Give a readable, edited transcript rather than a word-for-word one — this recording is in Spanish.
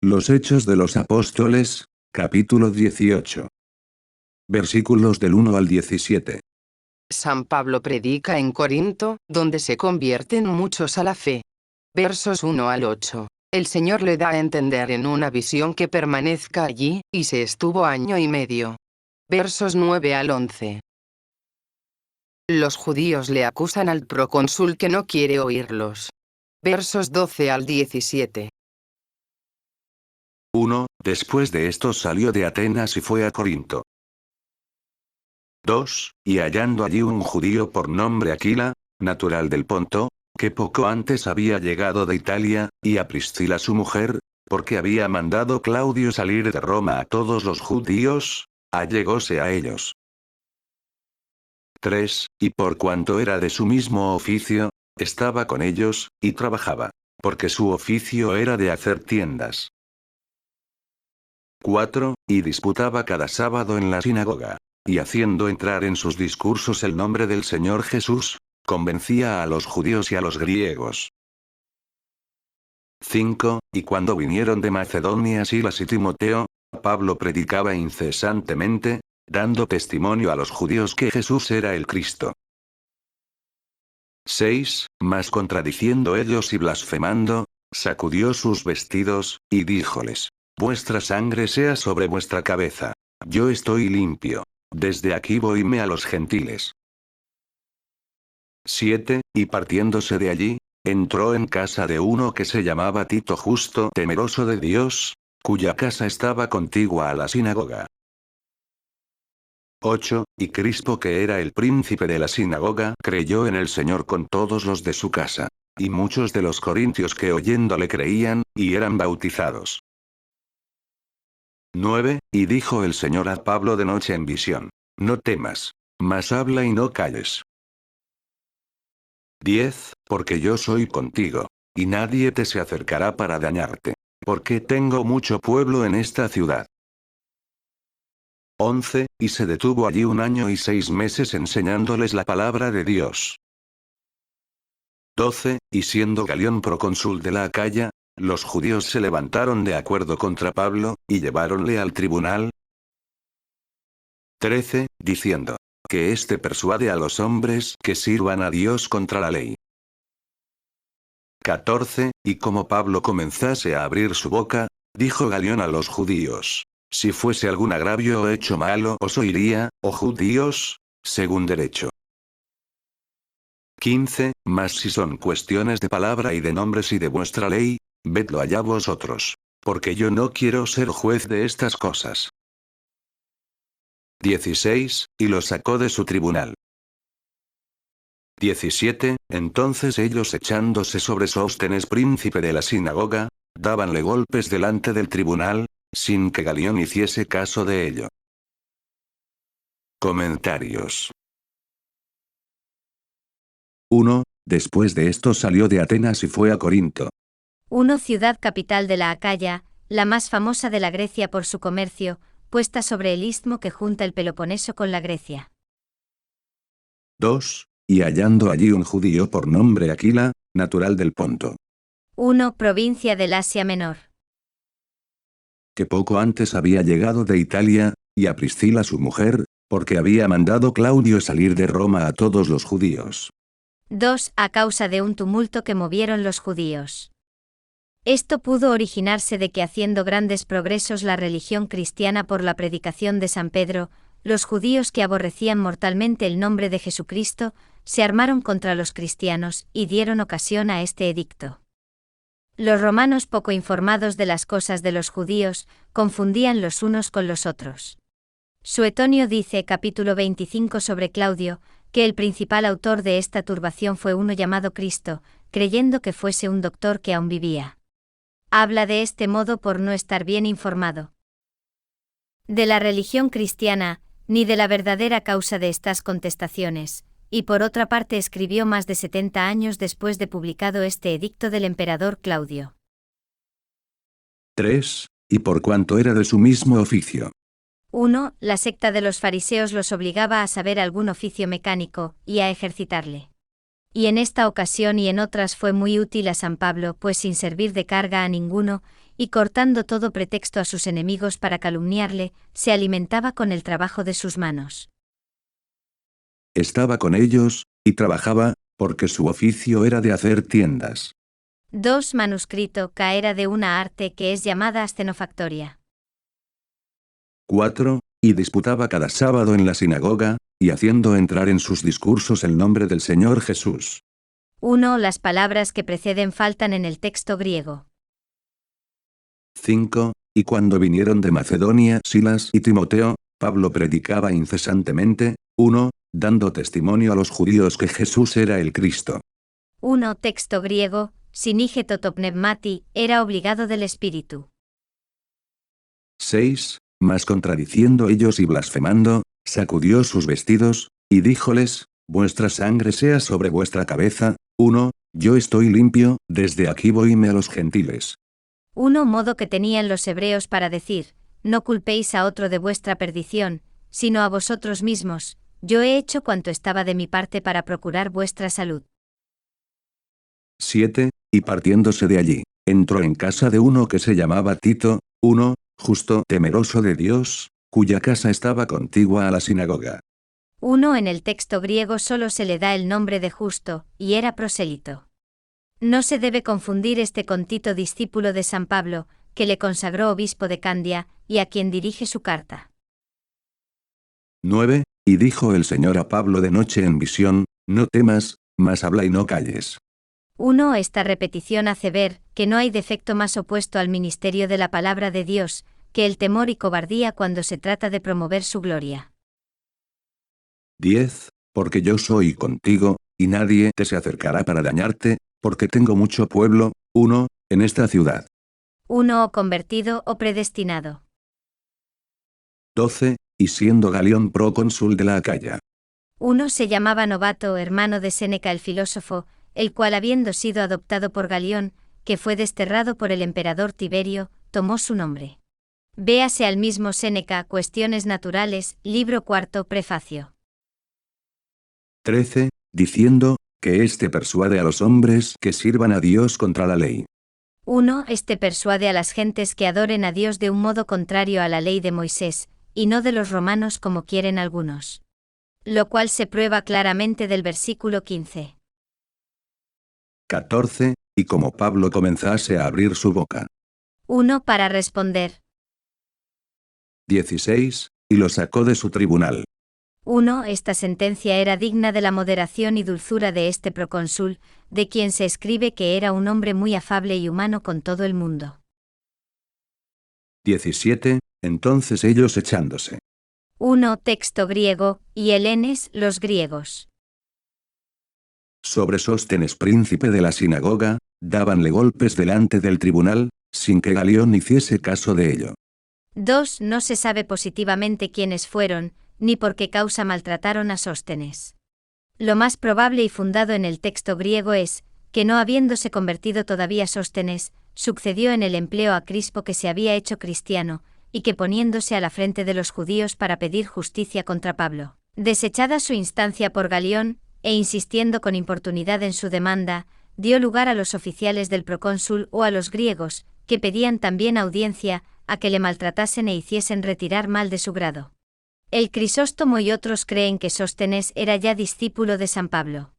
Los Hechos de los Apóstoles, capítulo 18. Versículos del 1 al 17. San Pablo predica en Corinto, donde se convierten muchos a la fe. Versos 1 al 8. El Señor le da a entender en una visión que permanezca allí, y se estuvo 1 año y medio. Versos 9 al 11. Los judíos le acusan al procónsul que no quiere oírlos. Versos 12 al 17. 1. Después de esto salió de Atenas y fue a Corinto. 2. Y hallando allí un judío por nombre Aquila, natural del Ponto, que poco antes había llegado de Italia, y a Priscila su mujer, porque había mandado Claudio salir de Roma a todos los judíos, allegóse a ellos. 3. Y por cuanto era de su mismo oficio, estaba con ellos, y trabajaba, porque su oficio era de hacer tiendas. 4. Y disputaba cada sábado en la sinagoga, y haciendo entrar en sus discursos el nombre del Señor Jesús, convencía a los judíos y a los griegos. 5. Y cuando vinieron de Macedonia Silas y Timoteo, Pablo predicaba incesantemente, dando testimonio a los judíos que Jesús era el Cristo. 6. Mas contradiciendo ellos y blasfemando, sacudió sus vestidos, y díjoles: Vuestra sangre sea sobre vuestra cabeza. Yo estoy limpio. Desde aquí voyme a los gentiles. 7. Y partiéndose de allí, entró en casa de uno que se llamaba Tito justo temeroso de Dios, cuya casa estaba contigua a la sinagoga. 8. Y Crispo, que era el príncipe de la sinagoga, creyó en el Señor con todos los de su casa. Y muchos de los corintios que oyéndole creían, y eran bautizados. 9. Y dijo el Señor a Pablo de noche en visión: No temas, mas habla y no calles. 10. Porque yo soy contigo, y nadie te se acercará para dañarte, porque tengo mucho pueblo en esta ciudad. 11. Y se detuvo allí 1 año y 6 meses enseñándoles la palabra de Dios. 12. Y siendo Galión procónsul de la Acaya, los judíos se levantaron de acuerdo contra Pablo, y lleváronle al tribunal. 13. Diciendo: Que éste persuade a los hombres que sirvan a Dios contra la ley. 14. Y como Pablo comenzase a abrir su boca, dijo Galión a los judíos: Si fuese algún agravio o hecho malo os oiría, oh judíos, según derecho. 15. Mas si son cuestiones de palabra y de nombres y de vuestra ley, vedlo allá vosotros. Porque yo no quiero ser juez de estas cosas. 16. Y lo sacó de su tribunal. 17. Entonces ellos echándose sobre Sóstenes príncipe de la sinagoga, dábanle golpes delante del tribunal, sin que Galión hiciese caso de ello. Comentarios. 1. Después de esto salió de Atenas y fue a Corinto. 1. Ciudad capital de la Acaya, la más famosa de la Grecia por su comercio, puesta sobre el istmo que junta el Peloponeso con la Grecia. 2. Y hallando allí un judío por nombre Aquila, natural del Ponto, 1. Provincia del Asia Menor. que poco antes había llegado de Italia, y a Priscila su mujer, porque había mandado Claudio salir de Roma a todos los judíos. 2. A causa de un tumulto que movieron los judíos. Esto pudo originarse de que haciendo grandes progresos la religión cristiana por la predicación de San Pedro, los judíos que aborrecían mortalmente el nombre de Jesucristo, se armaron contra los cristianos, y dieron ocasión a este edicto. Los romanos, poco informados de las cosas de los judíos, confundían los unos con los otros. Suetonio dice, capítulo 25 sobre Claudio, que el principal autor de esta turbación fue uno llamado Cristo, creyendo que fuese un doctor que aún vivía. Habla de este modo por no estar bien informado de la religión cristiana, ni de la verdadera causa de estas contestaciones, y por otra parte escribió más de 70 años después de publicado este edicto del emperador Claudio. 3. Y por cuanto era de su mismo oficio. 1. La secta de los fariseos los obligaba a saber algún oficio mecánico, y a ejercitarle. Y en esta ocasión y en otras fue muy útil a San Pablo, pues sin servir de carga a ninguno, y cortando todo pretexto a sus enemigos para calumniarle, se alimentaba con el trabajo de sus manos. Estaba con ellos, y trabajaba, porque su oficio era de hacer tiendas. 2. Manuscrito K era de una arte que es llamada ascenofactoria. 4. Y disputaba cada sábado en la sinagoga, y haciendo entrar en sus discursos el nombre del Señor Jesús. 1. Las palabras que preceden faltan en el texto griego. 5. Y cuando vinieron de Macedonia Silas y Timoteo, Pablo predicaba incesantemente, 1. Dando testimonio a los judíos que Jesús era el Cristo. 1. Texto griego, sinige totopneumati, era obligado del Espíritu. 6. Mas contradiciendo ellos y blasfemando, sacudió sus vestidos, y díjoles, vuestra sangre sea sobre vuestra cabeza. 1. Yo estoy limpio, desde aquí voyme a los gentiles. 1. Modo que tenían los hebreos para decir, no culpéis a otro de vuestra perdición, sino a vosotros mismos, yo he hecho cuanto estaba de mi parte para procurar vuestra salud. 7. Y partiéndose de allí, entró en casa de uno que se llamaba Tito, 1. Justo, temeroso de Dios, cuya casa estaba contigua a la sinagoga. 1. En el texto griego solo se le da el nombre de justo, y era prosélito. No se debe confundir este con Tito, discípulo de San Pablo, que le consagró obispo de Candia, y a quien dirige su carta. 9. Y dijo el Señor a Pablo de noche en visión, no temas, mas habla y no calles. 1. Esta repetición hace ver que no hay defecto más opuesto al ministerio de la palabra de Dios, que el temor y cobardía cuando se trata de promover su gloria. 10. Porque yo soy contigo, y nadie te se acercará para dañarte, porque tengo mucho pueblo, 1, en esta ciudad. 1. O convertido o predestinado. 12. Y siendo Galión procónsul de la Acaya. 1. Se llamaba Novato, hermano de Séneca el filósofo, el cual habiendo sido adoptado por Galión, que fue desterrado por el emperador Tiberio, tomó su nombre. Véase al mismo Séneca, Cuestiones Naturales, libro 4, prefacio. 13. Diciendo, que éste persuade a los hombres que sirvan a Dios contra la ley. 1. Este persuade a las gentes que adoren a Dios de un modo contrario a la ley de Moisés, y no de los romanos como quieren algunos. Lo cual se prueba claramente del versículo 15. 14. Y como Pablo comenzase a abrir su boca. 1. Para responder. 16. Y lo sacó de su tribunal. 1. Esta sentencia era digna de la moderación y dulzura de este procónsul, de quien se escribe que era un hombre muy afable y humano con todo el mundo. 17. Entonces ellos echándose. 1. Texto griego, y helenes, los griegos. Sobre Sóstenes, príncipe de la sinagoga, dábanle golpes delante del tribunal, sin que Galión hiciese caso de ello. 2. No se sabe positivamente quiénes fueron, ni por qué causa maltrataron a Sóstenes. Lo más probable y fundado en el texto griego es, que no habiéndose convertido todavía Sóstenes, sucedió en el empleo a Crispo que se había hecho cristiano, y que poniéndose a la frente de los judíos para pedir justicia contra Pablo, desechada su instancia por Galión, e insistiendo con importunidad en su demanda, dio lugar a los oficiales del procónsul o a los griegos, que pedían también audiencia, a que le maltratasen e hiciesen retirar mal de su grado. El Crisóstomo y otros creen que Sóstenes era ya discípulo de San Pablo.